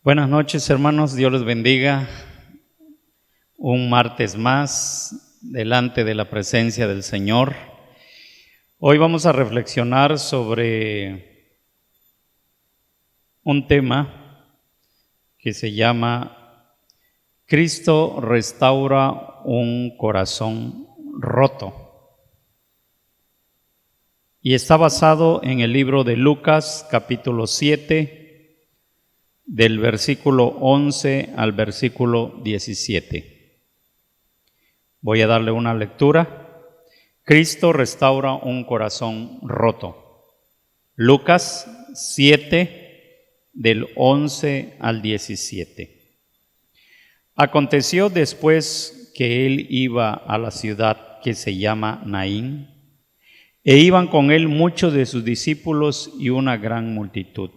Buenas noches, hermanos, Dios les bendiga. Un martes más delante de la presencia del Señor. Hoy vamos a reflexionar sobre un tema que se llama Cristo restaura un corazón roto. Y está basado en el libro de Lucas, capítulo 7, del versículo 11 al versículo 17. Voy a darle una lectura. Cristo restaura un corazón roto. Lucas 7, del 11 al 17. Aconteció después que él iba a la ciudad que se llama Naín, e iban con él muchos de sus discípulos y una gran multitud.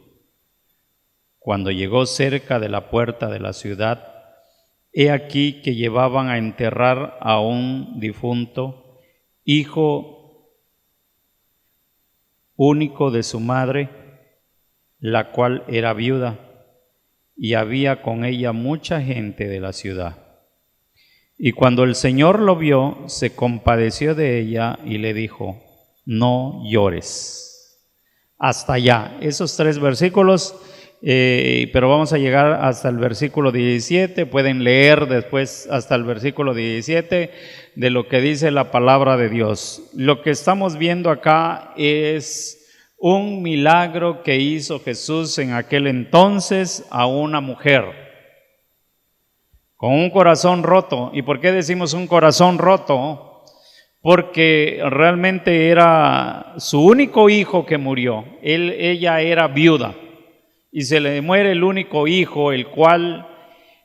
Cuando llegó cerca de la puerta de la ciudad, he aquí que llevaban a enterrar a un difunto, hijo único de su madre, la cual era viuda, y había con ella mucha gente de la ciudad. Y cuando el Señor lo vio, se compadeció de ella y le dijo: no llores. Hasta allá, esos 3 versículos. Pero vamos a llegar hasta el versículo 17, pueden leer después hasta el versículo 17 de lo que dice la palabra de Dios. Lo que estamos viendo acá es un milagro que hizo Jesús en aquel entonces a una mujer con un corazón roto. ¿Y por qué decimos un corazón roto? Porque realmente era su único hijo que murió. Ella era viuda. Y se le muere el único hijo, el cual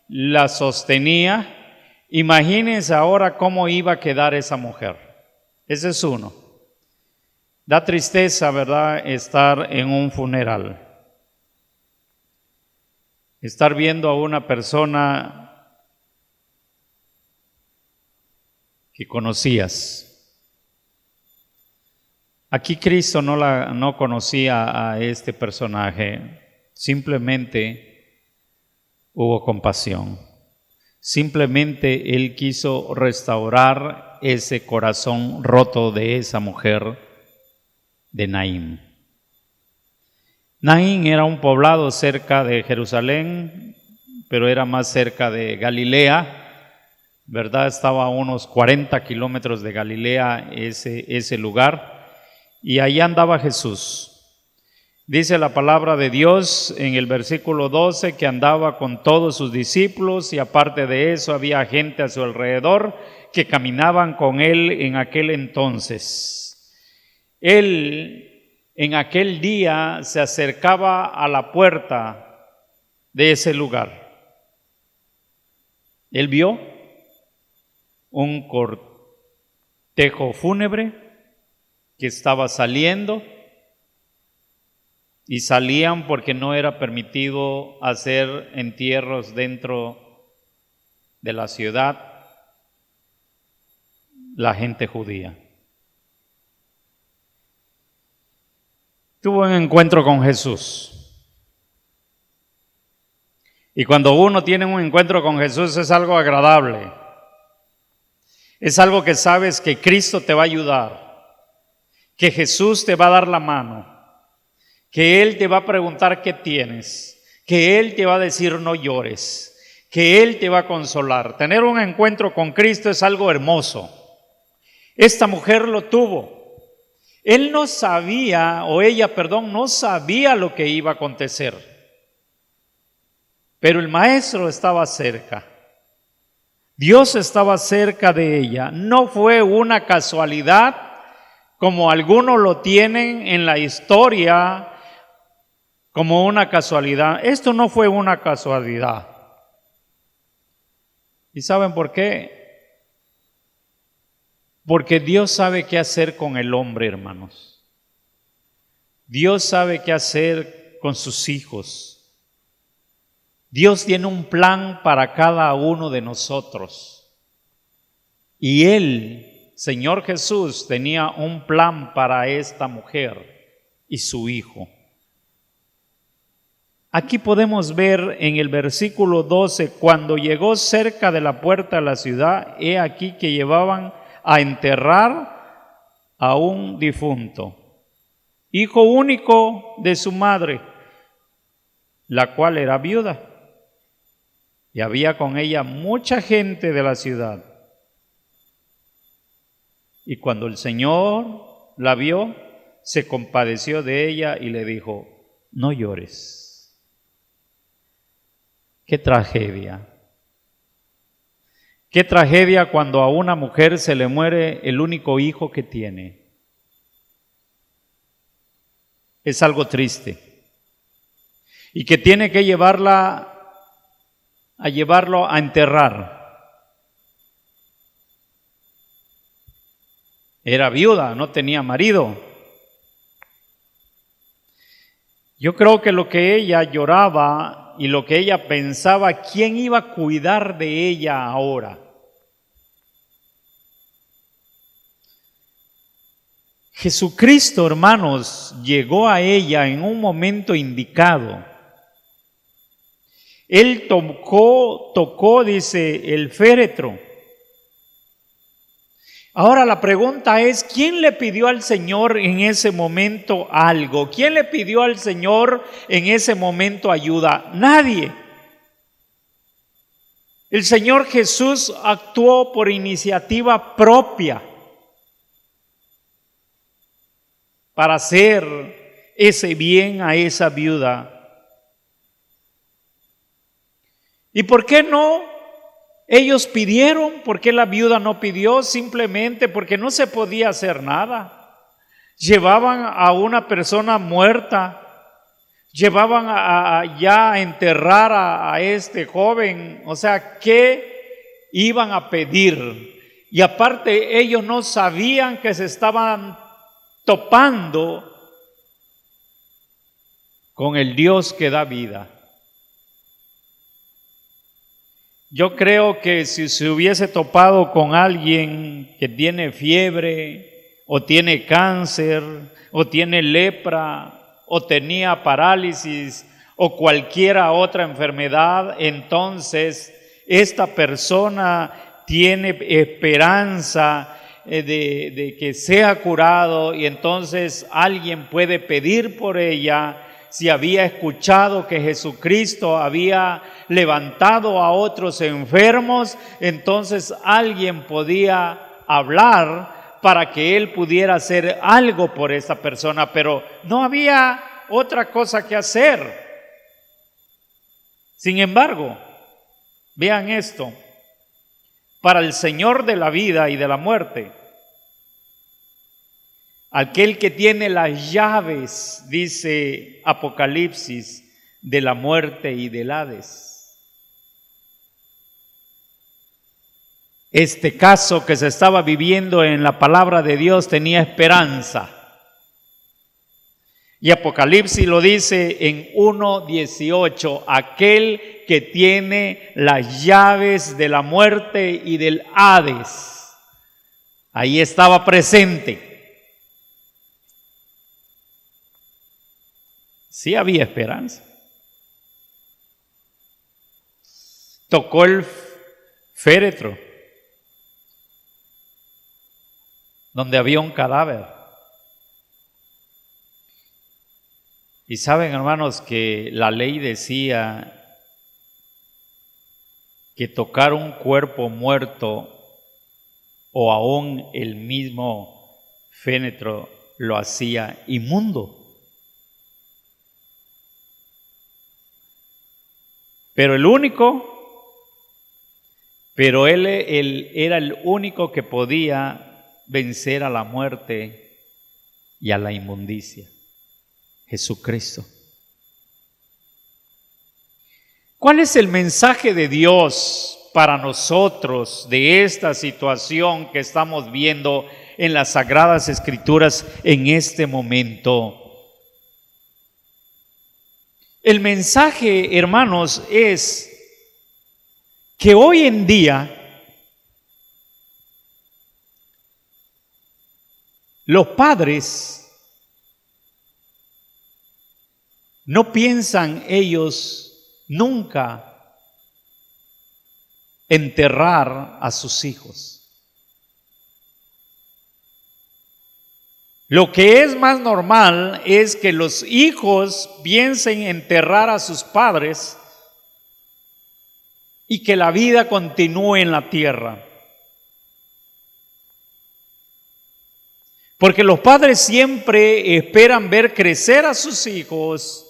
la sostenía. Imagínense ahora cómo iba a quedar esa mujer. Ese es uno. Da tristeza, ¿verdad?, estar en un funeral. Estar viendo a una persona que conocías. Aquí Cristo no conocía a este personaje. Simplemente hubo compasión. Simplemente Él quiso restaurar ese corazón roto de esa mujer de Naín. Naín era un poblado cerca de Jerusalén, pero era más cerca de Galilea, ¿verdad? Estaba a unos 40 kilómetros de Galilea ese lugar, y allí andaba Jesús. Dice la palabra de Dios en el versículo 12 que andaba con todos sus discípulos, y aparte de eso había gente a su alrededor que caminaban con él en aquel entonces. Él en aquel día se acercaba a la puerta de ese lugar. Él vio un cortejo fúnebre que estaba saliendo. Y salían porque no era permitido hacer entierros dentro de la ciudad, la gente judía. Tuvo un encuentro con Jesús. Y cuando uno tiene un encuentro con Jesús es algo agradable. Es algo que sabes que Cristo te va a ayudar, que Jesús te va a dar la mano, que Él te va a preguntar qué tienes, que Él te va a decir no llores, que Él te va a consolar. Tener un encuentro con Cristo es algo hermoso. Esta mujer lo tuvo. Él no sabía, o ella, no sabía lo que iba a acontecer. Pero el Maestro estaba cerca. Dios estaba cerca de ella. No fue una casualidad, como algunos lo tienen en la historia, como una casualidad. Esto no fue una casualidad. ¿Y saben por qué? Porque Dios sabe qué hacer con el hombre, hermanos. Dios sabe qué hacer con sus hijos. Dios tiene un plan para cada uno de nosotros. Y Él, Señor Jesús, tenía un plan para esta mujer y su hijo. Aquí podemos ver en el versículo 12, cuando llegó cerca de la puerta de la ciudad, he aquí que llevaban a enterrar a un difunto, hijo único de su madre, la cual era viuda, y había con ella mucha gente de la ciudad. Y cuando el Señor la vio, se compadeció de ella y le dijo: no llores. ¡Qué tragedia! ¡Qué tragedia cuando a una mujer se le muere el único hijo que tiene! Es algo triste. Y que tiene que llevarlo a enterrar. Era viuda, no tenía marido. Yo creo que lo que ella lloraba y lo que ella pensaba, ¿quién iba a cuidar de ella ahora? Jesucristo, hermanos, llegó a ella en un momento indicado. Él tocó, dice, el féretro. Ahora la pregunta es, ¿quién le pidió al Señor en ese momento algo? ¿Quién le pidió al Señor en ese momento ayuda? Nadie. El Señor Jesús actuó por iniciativa propia para hacer ese bien a esa viuda. ¿Y por qué no? Ellos pidieron, ¿por qué la viuda no pidió? Simplemente porque no se podía hacer nada. Llevaban a una persona muerta, llevaban ya a enterrar a este joven. O sea, ¿qué iban a pedir? Y aparte ellos no sabían que se estaban topando con el Dios que da vida. Yo creo que si se hubiese topado con alguien que tiene fiebre, o tiene cáncer, o tiene lepra, o tenía parálisis, o cualquiera otra enfermedad, entonces esta persona tiene esperanza de que sea curado, y entonces alguien puede pedir por ella. Si había escuchado que Jesucristo había levantado a otros enfermos, entonces alguien podía hablar para que él pudiera hacer algo por esa persona, pero no había otra cosa que hacer. Sin embargo, vean esto, para el Señor de la vida y de la muerte, aquel que tiene las llaves, dice Apocalipsis, de la muerte y del Hades. Este caso que se estaba viviendo en la palabra de Dios tenía esperanza. Y Apocalipsis lo dice en 1:18, aquel que tiene las llaves de la muerte y del Hades. Ahí estaba presente. Sí había esperanza. Tocó el féretro donde había un cadáver. Y saben, hermanos, que la ley decía que tocar un cuerpo muerto o aún el mismo féretro lo hacía inmundo. Pero él era el único que podía vencer a la muerte y a la inmundicia. Jesucristo. ¿Cuál es el mensaje de Dios para nosotros de esta situación que estamos viendo en las Sagradas Escrituras en este momento? El mensaje, hermanos, es que hoy en día los padres no piensan ellos nunca enterrar a sus hijos. Lo que es más normal es que los hijos piensen enterrar a sus padres y que la vida continúe en la tierra. Porque los padres siempre esperan ver crecer a sus hijos,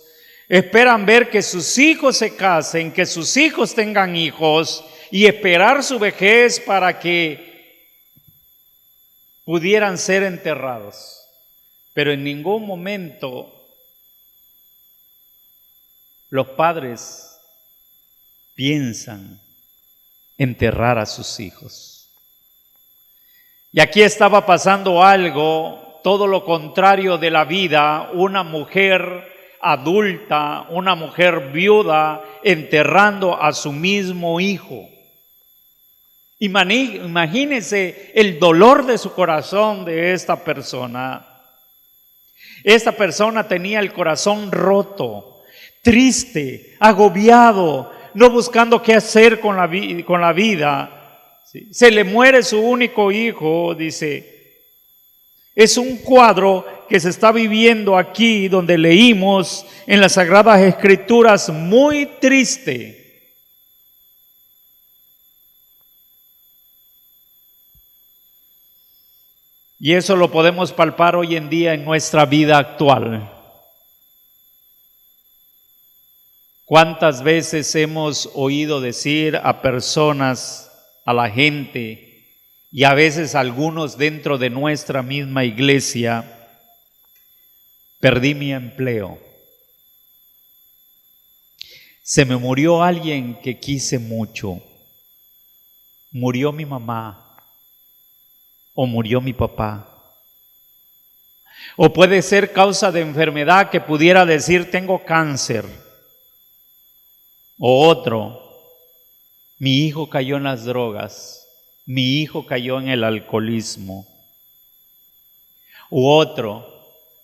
esperan ver que sus hijos se casen, que sus hijos tengan hijos y esperar su vejez para que pudieran ser enterrados. Pero en ningún momento los padres piensan enterrar a sus hijos. Y aquí estaba pasando algo, todo lo contrario de la vida, una mujer adulta, una mujer viuda, enterrando a su mismo hijo. Imagínense el dolor de su corazón de esta persona. Esta persona tenía el corazón roto, triste, agobiado, no buscando qué hacer con la vida. ¿Sí? Se le muere su único hijo, dice. Es un cuadro que se está viviendo aquí, donde leímos en las Sagradas Escrituras, muy triste. Y eso lo podemos palpar hoy en día en nuestra vida actual. ¿Cuántas veces hemos oído decir a personas, a la gente, y a veces algunos dentro de nuestra misma iglesia, perdí mi empleo, se me murió alguien que quise mucho, murió mi mamá, o murió mi papá? O puede ser causa de enfermedad que pudiera decir tengo cáncer. O otro, mi hijo cayó en las drogas, mi hijo cayó en el alcoholismo. U otro,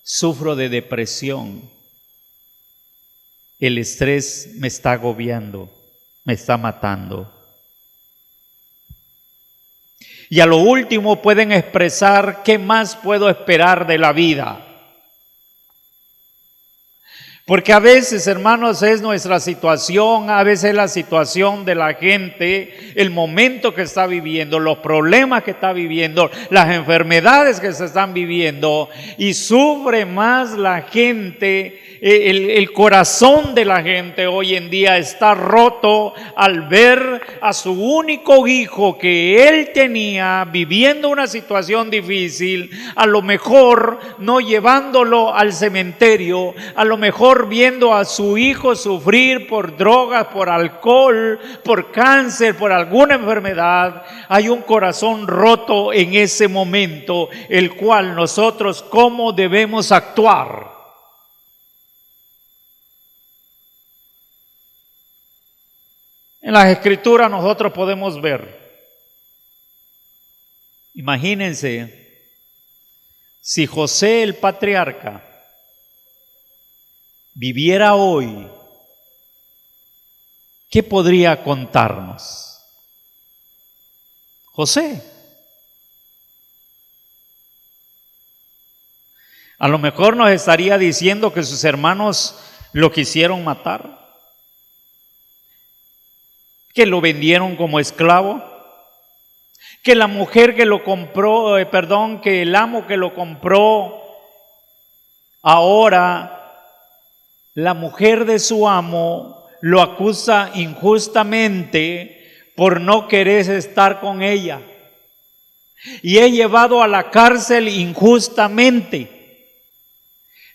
sufro de depresión. El estrés me está agobiando, me está matando. Y a lo último pueden expresar qué más puedo esperar de la vida. Porque a veces, hermanos, es nuestra situación, a veces es la situación de la gente, el momento que está viviendo, los problemas que está viviendo, las enfermedades que se están viviendo, y sufre más la gente, el corazón de la gente hoy en día está roto al ver a su único hijo que él tenía viviendo una situación difícil, a lo mejor no llevándolo al cementerio, a lo mejor viendo a su hijo sufrir por drogas, por alcohol, por cáncer, por alguna enfermedad. Hay un corazón roto en ese momento, el cual nosotros, ¿cómo debemos actuar? En las Escrituras nosotros podemos ver, imagínense, si José el patriarca viviera hoy, ¿qué podría contarnos? José. A lo mejor nos estaría diciendo que sus hermanos lo quisieron matar, que lo vendieron como esclavo, que la mujer que lo compró, que el amo que lo compró, ahora la mujer de su amo lo acusa injustamente por no querer estar con ella. Y es llevado a la cárcel injustamente.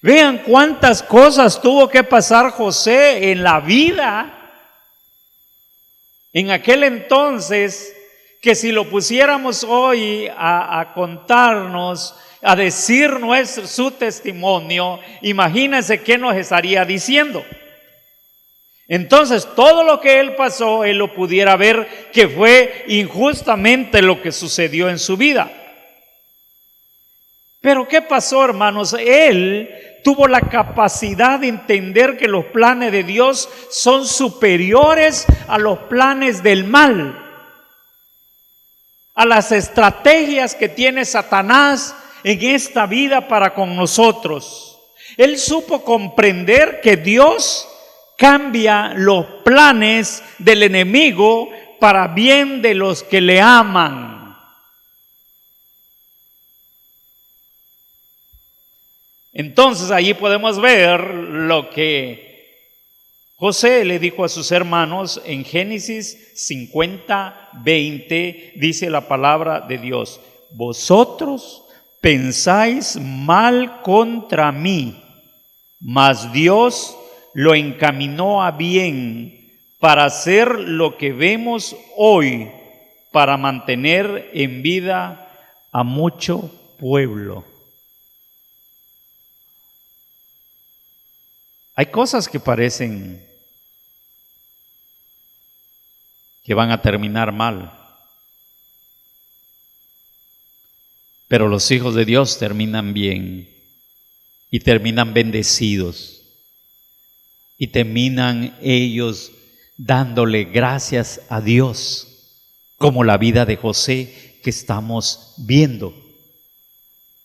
Vean cuántas cosas tuvo que pasar José en la vida en aquel entonces, que si lo pusiéramos hoy a contarnos, a decir su testimonio, imagínense qué nos estaría diciendo. Entonces, todo lo que él pasó, él lo pudiera ver que fue injustamente lo que sucedió en su vida. Pero ¿qué pasó, hermanos? Él tuvo la capacidad de entender que los planes de Dios son superiores a los planes del mal, a las estrategias que tiene Satanás en esta vida para con nosotros. Él supo comprender que Dios cambia los planes del enemigo para bien de los que le aman. Entonces allí podemos ver lo que José le dijo a sus hermanos en Génesis 50:20, dice la palabra de Dios: vosotros pensáis mal contra mí, mas Dios lo encaminó a bien para hacer lo que vemos hoy, para mantener en vida a mucho pueblo. Hay cosas que parecen que van a terminar mal, pero los hijos de Dios terminan bien y terminan bendecidos y terminan ellos dándole gracias a Dios, como la vida de José que estamos viendo.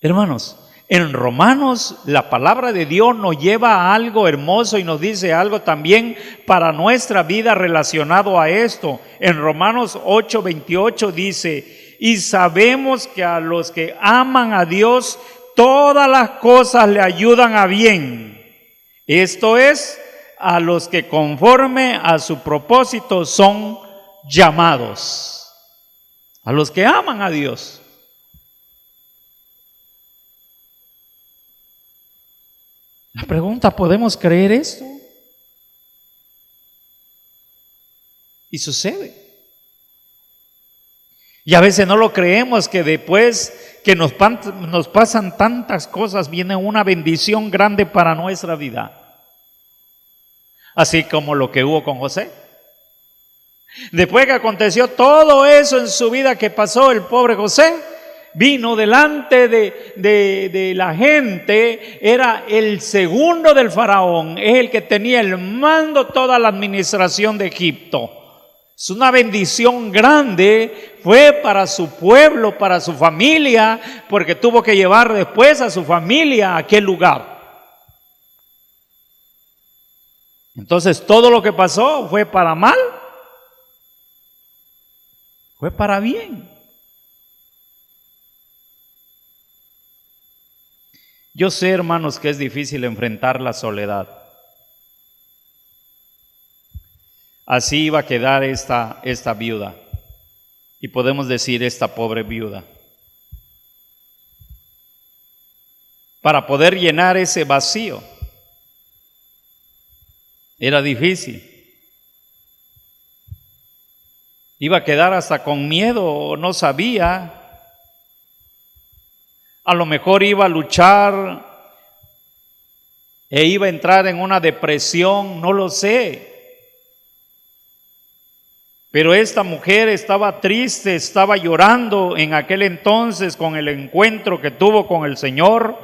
Hermanos, en Romanos la palabra de Dios nos lleva a algo hermoso y nos dice algo también para nuestra vida relacionado a esto. En Romanos 8:28 dice: y sabemos que a los que aman a Dios todas las cosas le ayudan a bien. Esto es, a los que conforme a su propósito son llamados. A los que aman a Dios. La pregunta: ¿podemos creer esto? Y sucede. Y a veces no lo creemos, que después que nos pasan tantas cosas, viene una bendición grande para nuestra vida. Así como lo que hubo con José. Después que aconteció todo eso en su vida que pasó, el pobre José vino delante de la gente, era el segundo del faraón, es el que tenía el mando, toda la administración de Egipto. Es una bendición grande, fue para su pueblo, para su familia, porque tuvo que llevar después a su familia a aquel lugar. Entonces, todo lo que pasó fue para mal, fue para bien. Yo sé, hermanos, que es difícil enfrentar la soledad. Así iba a quedar esta viuda. Y podemos decir esta pobre viuda. Para poder llenar ese vacío, era difícil. Iba a quedar hasta con miedo, no sabía. A lo mejor iba a luchar e iba a entrar en una depresión, no lo sé. Pero esta mujer estaba triste, estaba llorando en aquel entonces con el encuentro que tuvo con el Señor.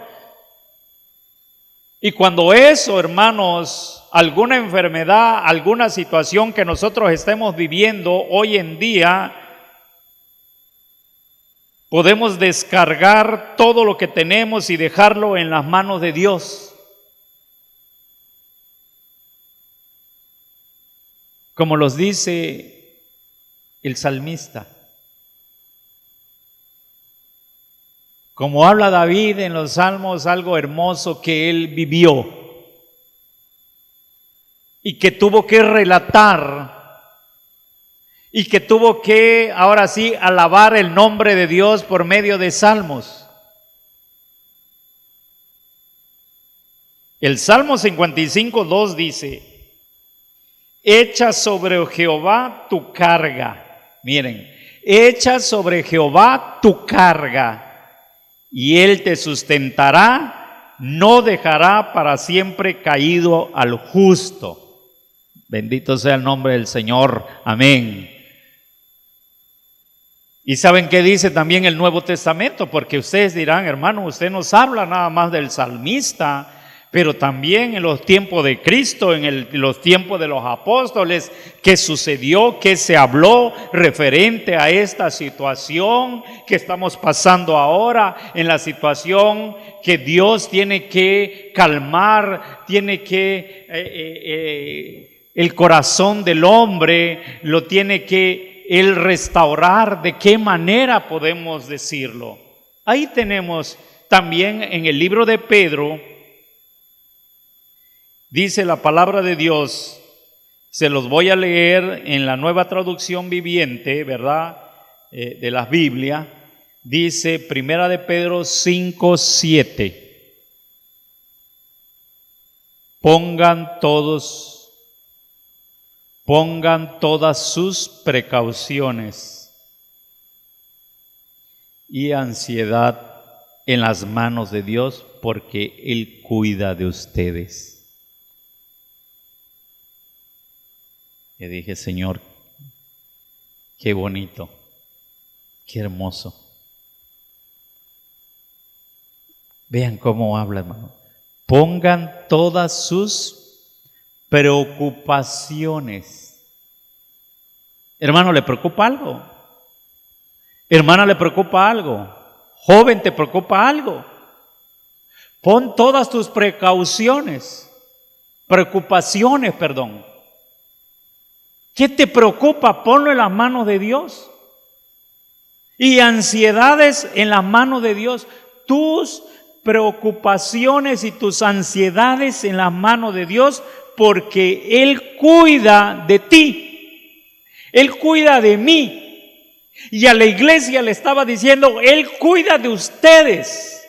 Y cuando eso, hermanos, alguna enfermedad, alguna situación que nosotros estemos viviendo hoy en día, podemos descargar todo lo que tenemos y dejarlo en las manos de Dios. Como los dice el salmista. Como habla David en los Salmos, algo hermoso que él vivió y que tuvo que relatar y que tuvo que, ahora sí, alabar el nombre de Dios por medio de salmos. El Salmo 55:2 dice: echa sobre Jehová tu carga. Miren, echa sobre Jehová tu carga y Él te sustentará, no dejará para siempre caído al justo. Bendito sea el nombre del Señor. Amén. Y ¿saben qué dice también el Nuevo Testamento? Porque ustedes dirán: hermano, usted nos habla nada más del salmista, pero también en los tiempos de Cristo, en los tiempos de los apóstoles, ¿qué sucedió? ¿Qué se habló referente a esta situación que estamos pasando ahora? En la situación que Dios tiene que calmar, tiene que el corazón del hombre lo tiene que Él restaurar. ¿De qué manera podemos decirlo? Ahí tenemos también en el libro de Pedro, dice la palabra de Dios, se los voy a leer en la Nueva Traducción Viviente, ¿verdad? De la Biblia. Dice Primera de Pedro 5:7. Pongan todas sus precauciones y ansiedad en las manos de Dios, porque Él cuida de ustedes. Y dije, Señor, qué bonito, qué hermoso. Vean cómo habla, hermano. Pongan todas sus preocupaciones. Hermano, ¿le preocupa algo? Hermana, ¿le preocupa algo? Joven, ¿te preocupa algo? Pon todas tus preocupaciones. ¿Qué te preocupa? Ponlo en las manos de Dios. Y ansiedades en las manos de Dios. Tus preocupaciones y tus ansiedades en las manos de Dios, porque Él cuida de ti. Él cuida de mí. Y a la iglesia le estaba diciendo, Él cuida de ustedes.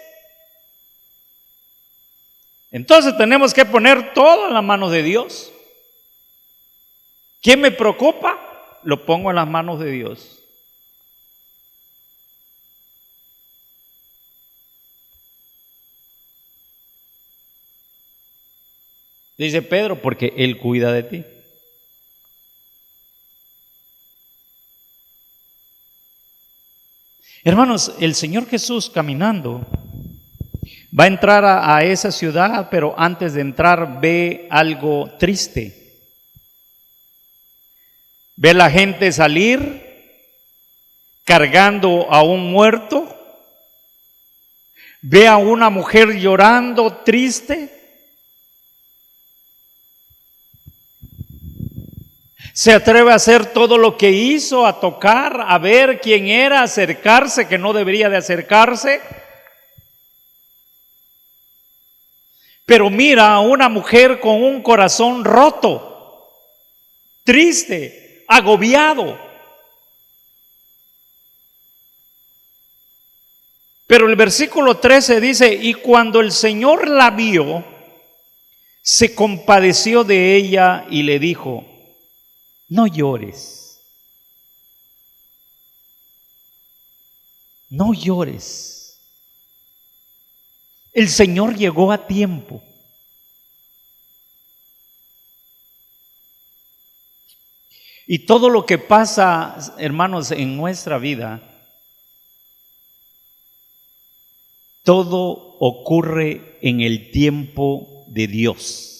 Entonces tenemos que poner todo en las manos de Dios. ¿Qué me preocupa? Lo pongo en las manos de Dios. Dice Pedro, porque Él cuida de ti. Hermanos, el Señor Jesús caminando va a entrar a esa ciudad, pero antes de entrar ve algo triste. Ve la gente salir cargando a un muerto. Ve a una mujer llorando, triste. Se atreve a hacer todo lo que hizo, a tocar, a ver quién era, a acercarse, que no debería de acercarse. Pero mira a una mujer con un corazón roto, triste, agobiado. Pero el versículo 13 dice, y cuando el Señor la vio, se compadeció de ella y le dijo, no llores, no llores. El Señor llegó a tiempo. Y todo lo que pasa, hermanos, en nuestra vida, todo ocurre en el tiempo de Dios.